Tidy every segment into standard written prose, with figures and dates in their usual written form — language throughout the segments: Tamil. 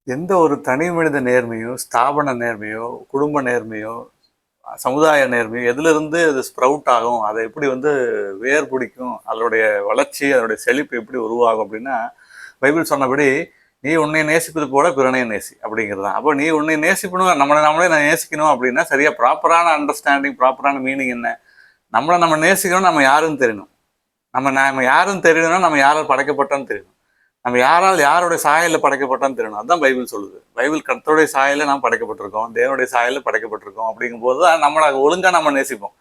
எந்த ஒரு தனி மனித நேர்மையோ, ஸ்தாபன நேர்மையோ, குடும்ப நேர்மையோ, சமுதாய நேர்மையோ எதிலிருந்து அது ஸ்ப்ரவுட் ஆகும்? அதை எப்படி வேர் பிடிக்கும்? அதனுடைய வளர்ச்சி, அதனுடைய செழிப்பு எப்படி உருவாகும் அப்படின்னா, பைபிள் சொன்னபடி, "நீ உன்னை நேசிப்பது போல பிறனையும் நேசி" அப்படிங்கிறது தான். அப்போ நீ உன்னை நேசிக்கணும், நம்மளை நம்மளே நான் நேசிக்கணும் அப்படின்னா, சரியா ப்ராப்பரான அண்டர்ஸ்டாண்டிங், ப்ராப்பரான மீனிங் என்ன? நம்மளை நம்ம நேசிக்கணும், நம்ம யாருன்னு தெரியணும். நம்ம யாருன்னு தெரியணும்னா, நம்ம யாரால் படைக்கப்பட்டோம்னு தெரியணும். நம்ம யாருடைய சாயலில் படைக்கப்பட்டோம்னு தெரியணும். அதுதான் பைபிள் சொல்லுது. பைபிள் கர்த்தருடைய சாயலில் நாம் படைக்கப்பட்டிருக்கோம், தேவனுடைய சாயலில் படைக்கப்பட்டிருக்கோம். அப்படிங்கும்போது தான் நம்மளை ஒழுங்கா நம்ம நேசிப்போம்.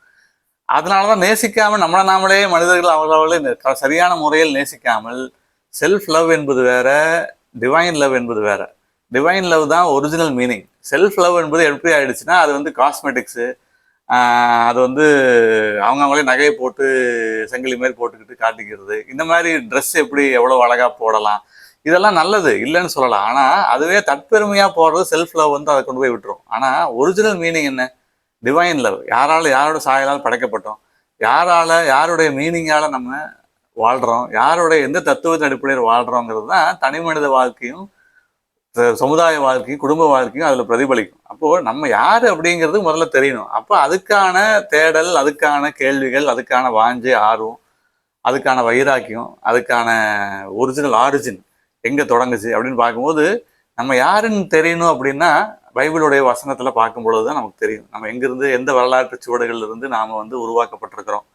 அதனாலதான் நேசிக்காம நம்மளை நாமளே மனிதர்கள் அவர்களே சரியான முறையில் நேசிக்காமல், செல்ஃப் லவ் என்பது வேற, டிவைன் லவ் என்பது வேற. டிவைன் லவ் தான் ஒரிஜினல் மீனிங். செல்ஃப் லவ் என்பது எப்படி ஆயிடுச்சுன்னா, அது காஸ்மெட்டிக்ஸு, அது அவங்க அவங்களே நகையை போட்டு செங்கிலி மாதிரி போட்டுக்கிட்டு காட்டிக்கிறது, இந்த மாதிரி ட்ரெஸ் எப்படி எவ்வளோ அழகாக போடலாம், இதெல்லாம் நல்லது இல்லைன்னு சொல்லலாம். ஆனால் அதுவே தற்பெருமையாக போடுறது செல்ஃப் லவ் அதை கொண்டு போய் விட்டுரும். ஆனால் ஒரிஜினல் மீனிங் என்ன? Divine love. யாரோட சாயலால் படைக்கப்பட்டோம், யாருடைய மீனிங்கால நம்ம வாழ்கிறோம், யாருடைய எந்த தத்துவத்தின் அடிப்படையில் வாழ்கிறோங்கிறது தான் தனி மனித வாழ்க்கையும் சமுதாய வாழ்க்கையும் குடும்ப வாழ்க்கையும் அதில் பிரதிபலிக்கும். அப்போது நம்ம யார் அப்படிங்கிறது முதல்ல தெரியணும். அப்போ அதுக்கான தேடல், அதுக்கான கேள்விகள், அதுக்கான வாஞ்சை, ஆர்வம், அதுக்கான வைராக்கியம், அதுக்கான ஒரிஜினல் ஆரிஜின் எங்கே தொடங்குச்சு அப்படின்னு பார்க்கும்போது, நம்ம யாருன்னு தெரியணும் அப்படின்னா, பைபிளுடைய வசனத்தில் பார்க்கும் பொழுது தான் நமக்கு தெரியும். நம்ம எங்கேருந்து, எந்த வரலாற்று சுவடுகள் இருந்து நாம் உருவாக்கப்பட்டிருக்கிறோம்,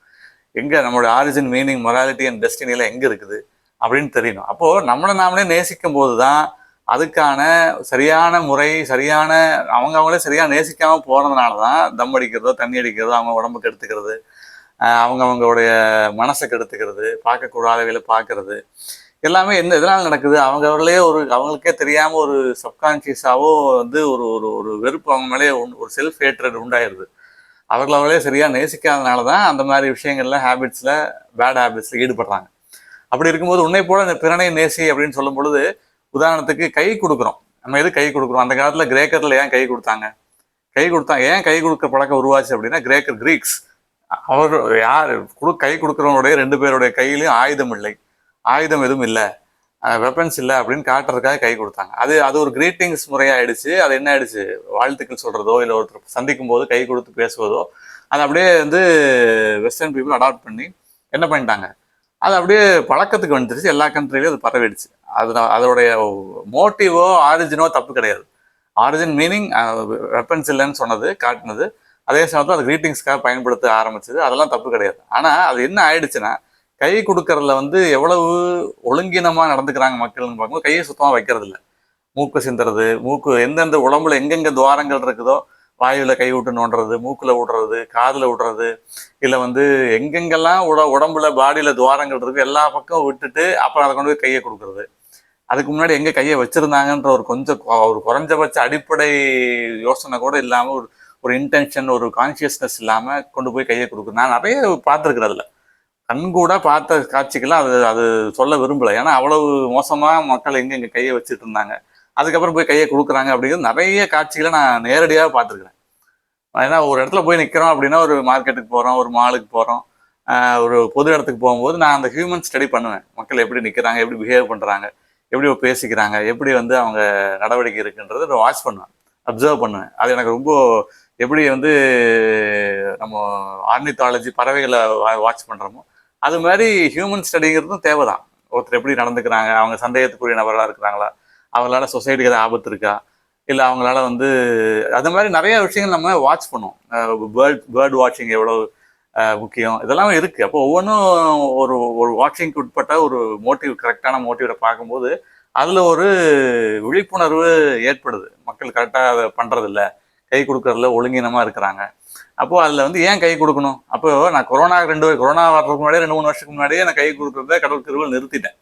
எங்கே நம்மளுடைய ஆரிஜின், மீனிங், மொராலிட்டி அண்ட் டெஸ்டினியில் எங்கே இருக்குது அப்படின்னு தெரியணும். அப்போது நம்மளை நாமளே நேசிக்கும் போது தான் அதுக்கான சரியான முறை, அவங்களே சரியாக நேசிக்காமல் போகிறதுனால தான் தம் அடிக்கிறதோ, தண்ணி அடிக்கிறதோ, அவங்க உடம்புக்கு எடுத்துக்கிறது, அவங்களுடைய மனசை கெடுத்துக்கிறது, பார்க்கக்கூடாதவைகளை பார்க்கறது, எல்லாமே எதனால் நடக்குது? அவங்களுக்கே தெரியாமல் ஒரு சப்கான்ஷியஸாவோ ஒரு ஒரு ஒரு வெறுப்பு அவங்க மேலே ஒரு செல்ஃப் ஹேட்ரட் உண்டாயிருது. அவர்களே சரியாக நேசிக்காதனால தான் அந்த மாதிரி விஷயங்கள்ல, பேட் ஹேபிட்ஸில் ஈடுபடுறாங்க. அப்படி இருக்கும்போது உன்னை போல இந்த பிறனை நேசி அப்படின்னு சொல்லும் பொழுது, உதாரணத்துக்கு கை கொடுக்குறோம். நம்ம எது கை கொடுக்குறோம்? அந்த காலத்தில் கிரேக்கரில் ஏன் கை கொடுத்தாங்க? ஏன் கை கொடுக்க பழக்கம் உருவாச்சு அப்படின்னா, கிரீக்ஸ் அவர் யார் கை கொடுக்குறவங்களுடைய 2 பேருடைய கையிலையும் ஆயுதம் இல்லை, ஆயுதம் எதுவும் இல்லை, வெப்பன்ஸ் இல்லை அப்படின்னு காட்டுறதுக்காக கை கொடுத்தாங்க. அது ஒரு கிரீட்டிங்ஸ் முறையாயிடுச்சு. அது என்ன ஆயிடுச்சு? வாழ்த்துக்கள் சொல்றதோ, இல்லை ஒருத்தர் சந்திக்கும் போது கை கொடுத்து பேசுவதோ, அதை அப்படியே வெஸ்டர்ன் பீப்புள் அடாப்ட் பண்ணி என்ன பண்ணிட்டாங்க, அது அப்படியே பழக்கத்துக்கு வந்துருச்சு. எல்லா கண்ட்ரிலையும் அது பரவிடுச்சு. அதோடைய மோட்டிவோ ஆரிஜினோ தப்பு கிடையாது. ஆரிஜின் மீனிங் வெப்பன்ஸ் இல்லைன்னு சொன்னது, காட்டினது. அதே சமயத்தில் அது கிரீட்டிங்ஸ்க்காக பயன்படுத்த ஆரம்பிச்சது, அதெல்லாம் தப்பு கிடையாது. ஆனால் அது என்ன ஆயிடுச்சுன்னா, கை கொடுக்கறதுல எவ்வளவு ஒழுங்கினமாக நடந்துக்கிறாங்க மக்கள்னு பார்க்கும்போது, கையை சுத்தமாக வைக்கிறது இல்லை. மூக்கு சிந்துறது, எந்தெந்த உடம்புல எங்கெங்க துவாரங்கள் இருக்குதோ, வாயுவில் கை விட்டு நோண்டுறது, மூக்கில் விடுறது, காதில் விடுறது, இல்லை எங்கெங்கெல்லாம் உடம்புல பாடியில் துவாரங்கள் இருக்கு எல்லா பக்கம் விட்டுட்டு அப்புறம் அதை கொண்டு போய் கையை கொடுக்கறது. அதுக்கு முன்னாடி எங்கே கையை வச்சிருந்தாங்கன்ற ஒரு குறைஞ்சபட்ச அடிப்படை யோசனை கூட இல்லாமல், ஒரு இன்டென்ஷன், ஒரு கான்சியஸ்னஸ் இல்லாமல் கொண்டு போய் கையை கொடுக்குறது நான் நிறைய பார்த்துருக்குறேன். அதில் கண்கூட பார்த்த காட்சிக்கெல்லாம் அது சொல்ல விரும்பலை. ஏன்னா அவ்வளவு மோசமாக மக்கள் எங்கே கையை வச்சுட்டு இருந்தாங்க, அதுக்கப்புறம் போய் கையை கொடுக்குறாங்க அப்படிங்கிறது நிறைய காட்சிகளை நான் நேரடியாக பார்த்துருக்குறேன். ஏன்னா ஒரு இடத்துல போய் நிற்கிறோம் அப்படின்னா, ஒரு மார்க்கெட்டுக்கு போகிறோம், ஒரு மாலுக்கு போகிறோம், ஒரு பொது இடத்துக்கு போகும்போது நான் அந்த ஹியூமன் ஸ்டடி பண்ணுவேன். மக்கள் எப்படி நிற்கிறாங்க, எப்படி பிஹேவ் பண்ணுறாங்க, எப்படி பேசிக்கிறாங்க, எப்படி அவங்க நடவடிக்கை இருக்குன்றதை வாட்ச் பண்ணுவேன், அப்சர்வ் பண்ணுவேன். அது எனக்கு ரொம்ப எப்படி நம்ம ஆர்னித்தாலஜி பறவைகளை வாட்ச் பண்ணுறோமோ அது மாதிரி ஹியூமன் ஸ்டடிங்கிறதும் தேவைதான். ஒருத்தர் எப்படி நடந்துக்கிறாங்க, அவங்க சந்தேகத்துக்குரிய நபர்களாக இருக்கிறாங்களா, அவங்களால சொசைட்டிக்கு ஏதாவது ஆபத்து இருக்கா, இல்லை அவங்களால அது மாதிரி நிறைய விஷயங்கள் நம்ம வாட்ச் பண்ணுவோம். பேர்ட் வாட்சிங் எவ்வளோ முக்கியம், இதெல்லாம் இருக்குது. அப்போ ஒவ்வொன்றும் ஒரு ஒரு வாட்சிங்க்கு உட்பட்ட ஒரு மோட்டிவ், கரெக்டான மோட்டிவை பார்க்கும்போது அதில் ஒரு விழிப்புணர்வு ஏற்படுது. மக்கள் கரெக்டாக அதை பண்ணுறதில்ல, கை கொடுக்கறதுல ஒழுங்கினமாக இருக்கிறாங்க. அப்போது அதில் ஏன் கை கொடுக்கணும்? அப்போது நான் கொரோனா வர்றதுக்கு முன்னாடியே 2-3 வருஷத்துக்கு முன்னாடியே நான் கை கொடுக்குறத கடவுள் கிருபையால நிறுத்திட்டேன்.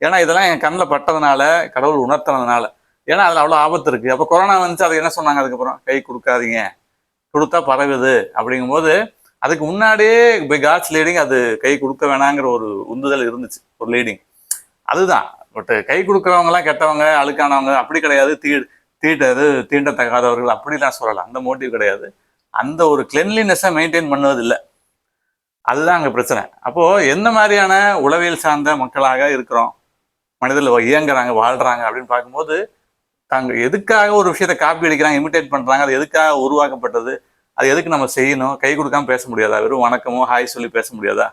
ஏன்னா இதெல்லாம் என் கண்ணில் பட்டதுனால, கடவுள் உணர்த்தினதுனால. ஏன்னா அதில் அவ்வளோ ஆபத்து இருக்குது. அப்போ கொரோனா வந்துச்சு, அது என்ன சொன்னாங்க அதுக்கப்புறம்? கை கொடுக்காதீங்க, கொடுத்தா பரவுது அப்படிங்கும்போது, அதுக்கு முன்னாடியே பை காட்ஸ் லீடிங் அது கை கொடுக்க வேணாங்கிற ஒரு உந்துதல் இருந்துச்சு, ஒரு லீடிங். அதுதான். பட் கை கொடுக்குறவங்கலாம் கெட்டவங்க, அழுக்கானவங்க அப்படி கிடையாது. தீண்டத்தகாதவர்கள் அப்படிலாம் சொல்லலாம். அந்த மோட்டிவ் கிடையாது. அந்த ஒரு கிளென்லினஸை மெயின்டைன் பண்ணுவதில்லை. அதுதான் அங்கே பிரச்சனை. அப்போது எந்த மாதிரியான உளவியல் சார்ந்த மக்களாக இருக்கிறோம், மனிதர்கள் இயங்குறாங்க, வாழ்கிறாங்க அப்படின்னு பார்க்கும்போது, தாங்க எதுக்காக ஒரு விஷயத்தை காப்பி அடிக்கிறாங்க, இமிட்டேட் பண்றாங்க, அது எதுக்காக உருவாக்கப்பட்டது, அது எதுக்கு நம்ம செய்யணும், கை கொடுக்காம பேச முடியாதா, வெறும் வணக்கமோ ஹாய் சொல்லி பேச முடியாதா?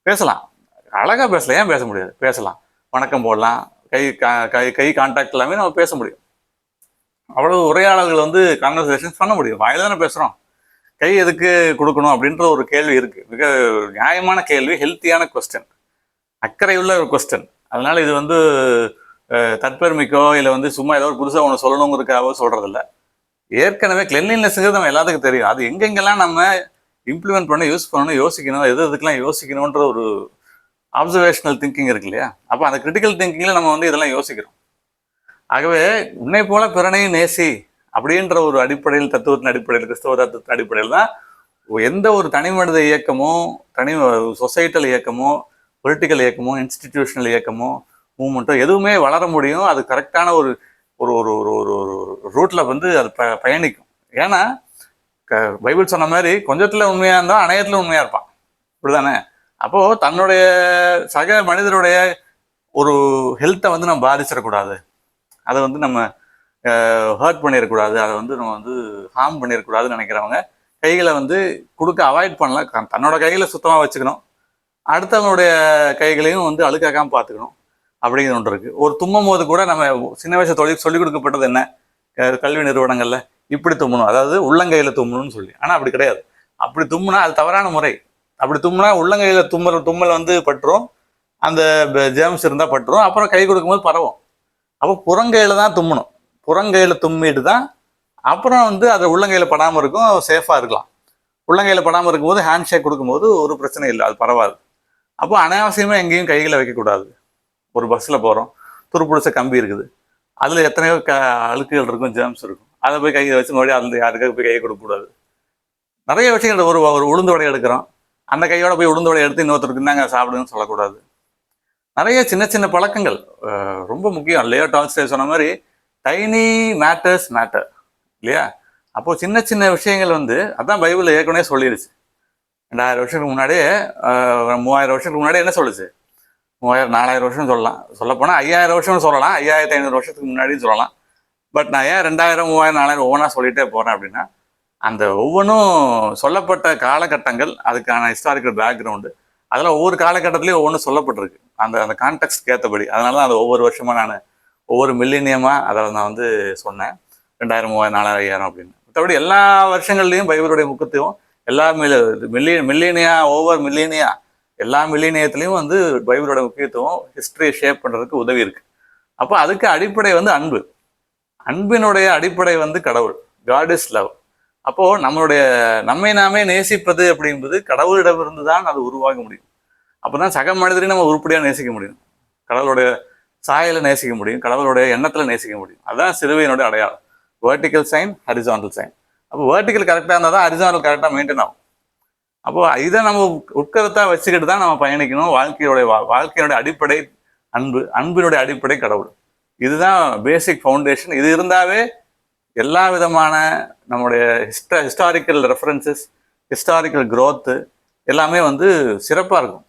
பேசலாம், அழகா பேசலாம், ஏன் பேச முடியாது? பேசலாம், வணக்கம் போடலாம், கை கை கை கான்டாக்ட் எல்லாமே நம்ம பேச முடியும். அவ்வளவு உரையாடல்கள் வந்து கான்வர்சேஷன்ஸ் பண்ண முடியும். வாயில தானே பேசுறோம். கை எதுக்கு கொடுக்கணும் அப்படின்ற ஒரு கேள்வி இருக்கு. மிக நியாயமான கேள்வி, ஹெல்த்தியான கொஸ்டின், அக்கறையுள்ள ஒரு கொஸ்டின். அதனால இது வந்து தற்பெருமைக்கோ இல்லை வந்து சும்மா ஏதோ ஒரு புதுசாக ஒன்று சொல்லணுங்கிறதுக்காகவோ சொல்றது இல்லை. ஏற்கனவே கிளென்லினஸ்ங்கிறது நம்ம எல்லாத்துக்கும் தெரியும். அது எங்கெங்கெல்லாம் நம்ம இம்ப்ளிமெண்ட் பண்ண யூஸ் பண்ணணும், யோசிக்கணும், எது எதுக்கெல்லாம் யோசிக்கணுன்ற ஒரு ஆப்சர்வேஷனல் திங்கிங் இருக்கு இல்லையா? அப்போ அந்த கிரிட்டிக்கல் திங்கிங்ல நம்ம வந்து இதெல்லாம் யோசிக்கிறோம். ஆகவே உன்னை போல பிறனையும் நேசி அப்படின்ற ஒரு அடிப்படையில், தத்துவத்தின் அடிப்படையில், கிறிஸ்தவ தத்துவத்தின் அடிப்படையில் தான் எந்த ஒரு தனி மனித இயக்கமோ, தனி சொசைட்டல் இயக்கமோ, பொலிட்டிக்கல் இயக்கமோ, இன்ஸ்டிடியூஷனல் இயக்கமோ, மூவ்மெண்ட்டோ எதுவுமே வளர முடியும். அது கரெக்டான ஒரு ஒரு ஒரு ஒரு ஒரு ரூட்ல வந்து அது பயணிக்கும். ஏன்னா பைபிள் சொன்ன மாதிரி கொஞ்சத்துல உண்மையா இருந்தா அணையத்துல உண்மையா இருப்பான், இப்படிதானே? அப்போ தன்னுடைய சக மனிதருடைய ஒரு ஹெல்த்தை வந்து நம்ம பாதிச்சிடக்கூடாது, அதை வந்து நம்ம ஹர்ட் பண்ணிடக்கூடாது, அதை வந்து நம்ம வந்து ஹார்ம் பண்ணிடக்கூடாதுன்னு நினைக்கிறவங்க கைகளை வந்து கொடுக்க அவாய்ட் பண்ணலாம். தன்னோட கைகளை சுத்தமாக வச்சுக்கணும், அடுத்தவங்களுடைய கைகளையும் வந்து அழுக்காக்காம பார்த்துக்கணும் அப்படிங்கிற ஒன்று இருக்குது. ஒரு தும்மும் போது கூட நம்ம சின்ன வயசு சொல்லிக் கொடுக்கப்பட்டது என்ன, கல்வி நிறுவனங்களில் இப்படி தும்மணும், அதாவது உள்ளங்கையில் தும்மணும்னு சொல்லி. ஆனால் அப்படி கிடையாது. அப்படி தும்முனா அது தவறான முறை. அப்படி தும்முனா உள்ளங்கையில் தும்மல் வந்து பட்டுரும், அந்த ஜேம்ஸ் இருந்தால் பட்டுரும், அப்புறம் கை கொடுக்கும்போது பரவும். அப்போ புறங்கையில் தான் தும்மணும், புறங்கையில் தும்மிட்டு தான் அப்புறம் வந்து அதை உள்ளங்கையில் படாமல் இருக்கும், சேஃபாக இருக்கலாம். உள்ளங்கையில் படாமல் இருக்கும்போது ஹேண்ட் ஷேக் கொடுக்கும்போது ஒரு பிரச்சனை இல்லை, அது பரவாது. அப்போ அனாவசியமாக எங்கேயும் கைகளை வைக்கக்கூடாது. ஒரு பஸ்ஸில் போகிறோம், துருப்பிடிச்ச கம்பி இருக்குது, அதில் எத்தனையோ அழுக்குகள் இருக்கும், ஜேம்ஸ் இருக்கும், அதை போய் கையை வச்சு மறுபடியும் அதில் யாருக்காக போய் கையை கொடுக்கக்கூடாது. நிறைய விஷயங்கள், ஒரு உளுந்து வடை எடுக்கிறோம், அந்த கையோட போய் உளுந்து வடை எடுத்து இன்னொருத்தருக்கு இருந்தாங்க சாப்பிடுன்னு சொல்லக்கூடாது. நிறைய சின்ன சின்ன பழக்கங்கள் ரொம்ப முக்கியம். லியோ டால்ஸ்டாய் சொன்ன மாதிரி டைனி மேட்டர்ஸ் மேட்டர் இல்லையா? அப்போ சின்ன சின்ன விஷயங்கள் வந்து அதான் பைபிள் ஏற்கனவே சொல்லிடுச்சு. 2000 வருஷத்துக்கு முன்னாடியே 3000 வருஷத்துக்கு முன்னாடி என்ன சொல்லுச்சு? 3000 4000 வருஷம் சொல்லலாம், சொல்லப்போனால் 5000 வருஷம்னு சொல்லலாம், 5500 வருஷத்துக்கு முன்னாடின்னு சொல்லலாம். பட் நான் ஏன் 2000 3000 4000 ஒவ்வொன்றா சொல்லிட்டே போகிறேன் அப்படின்னா, அந்த ஒவ்வொன்றும் சொல்லப்பட்ட காலகட்டங்கள், அதுக்கான ஹிஸ்டாரிக்கல் பேக்ரவுண்டு, அதெல்லாம் ஒவ்வொரு காலகட்டத்திலையும் ஒவ்வொன்றும் சொல்லப்பட்டிருக்கு, அந்த அந்த கான்டெக்ட்க்கு ஏற்றபடி. அதனால தான் அது ஒவ்வொரு வருஷமாக நான் ஒவ்வொரு மில்லினியமாக அதை நான் வந்து சொன்னேன், 2000 3000 4000 அப்படின்னு. மற்றபடி எல்லா வருஷங்கள்லையும் பைபிளுடைய முக்கியத்துவம் எல்லா மில்லினியா ஓவர் மில்லினியா எல்லா மில்லினியத்துலையும் வந்து பைபிளோட முக்கியத்துவம் ஹிஸ்டரியை ஷேப் பண்ணுறதுக்கு உதவி இருக்கு. அப்போ அதுக்கு அடிப்படை வந்து அன்பு, அன்பினுடைய அடிப்படை வந்து கடவுள், காட் இஸ் லவ். அப்போ நம்மளுடைய நம்மை நாமே நேசிப்பது அப்படின்பது கடவுளிடமிருந்து தான் அது உருவாக முடியும். அப்போதான் சக மனிதரையும் நம்ம உருப்படியாக நேசிக்க முடியும், கடவுளுடைய சாயலை நேசிக்க முடியும், கடவுளுடைய எண்ணத்தில் நேசிக்க முடியும். அதுதான் சிலுவையினுடைய அடையாளம், வெர்டிக்கல் சைன், ஹரிசாண்டல் சைன். அப்போ வெர்டிக்கல் கரெக்டாக இருந்தால் தான் ஹரிசாண்டல் கரெக்டாக மெயின்டைன் ஆகும். அப்போ இதை நம்ம உட்கருத்தாக வச்சுக்கிட்டு தான் நம்ம பயணிக்கணும். வாழ்க்கையினுடைய அடிப்படை அன்பு, அன்பினுடைய அடிப்படை கடவுள். இதுதான் பேசிக் ஃபவுண்டேஷன். இது இருந்தாவே எல்லா விதமான நம்முடைய ஹிஸ்டாரிக்கல் ரெஃபரன்சஸ், ஹிஸ்டாரிக்கல் க்ரோத்து எல்லாமே வந்து சிறப்பாக இருக்கும்.